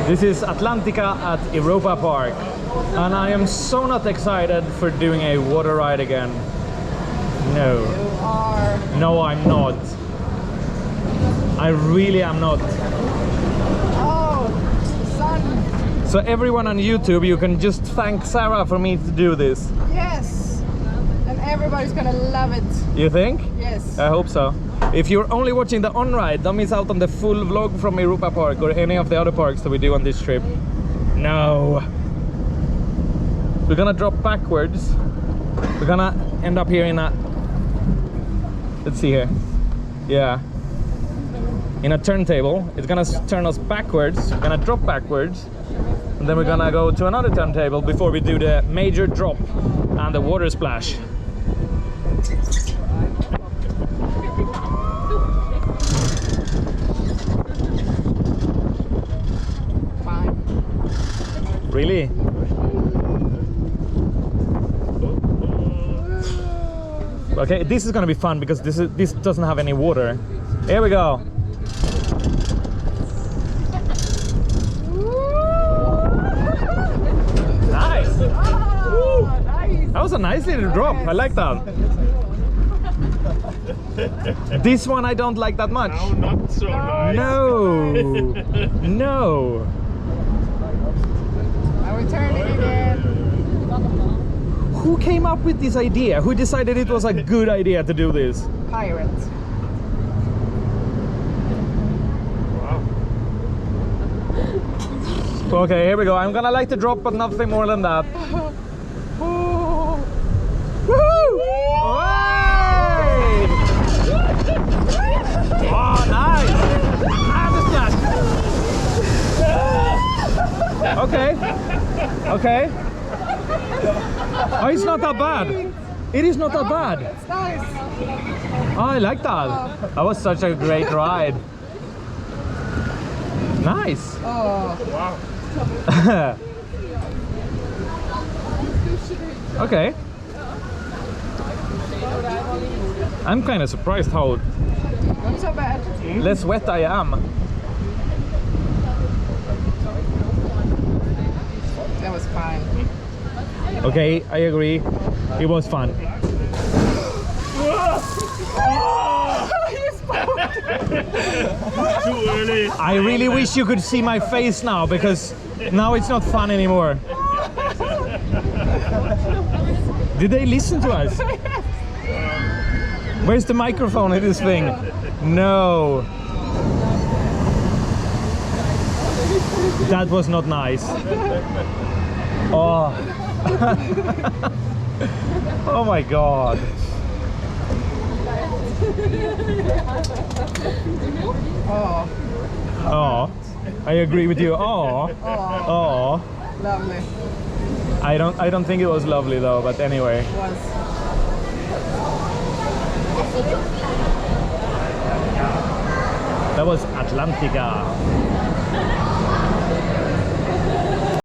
This is Atlantica at Europa Park, and I am so not excited for doing a water ride again. No. You are. No, I'm not. I really am not. Oh, sun. So everyone on YouTube, you can just thank Sarah for me to do this. Yes. And everybody's gonna love it. You think? Yes. I hope so. If you're only watching the Onride, don't miss out on the full vlog from Europa Park or any of the other parks that we do on this trip. No. We're gonna drop backwards. We're gonna end up here in a... Let's see here. Yeah. In a turntable. It's gonna turn us backwards. We're gonna drop backwards. And then we're gonna go to another turntable before we do the major drop and the water splash. Really? Okay, this is gonna be fun because this doesn't have any water. Here we go. Nice. Oh, nice. That was a nice little drop. I like that. This one I don't like that much. No, not so nice. No. No. Turning again. Who came up with this idea? Who decided it was a good idea to do this? Pirate. Wow. Okay, here we go. I'm gonna like the drop, but nothing more than that. Oh. Woohoo! Hey! Oh, nice! Ah, the splash! Okay. Okay. Oh, it's not that bad. It is not that bad. It's nice. Oh, I like that. That was such a great ride. Nice. Oh. Wow. Okay. I'm kind of surprised how Not so bad. less wet I am. That was fine. Okay, I agree. It was fun. Too early. I really wish you could see my face now, because now it's not fun anymore. Did they listen to us? Where's the microphone in this thing? No. That was not nice. Oh. Oh my god. Oh. Oh. I agree with you. Oh. Oh. Lovely. I don't think it was lovely though, but anyway. It was. That was Atlantica.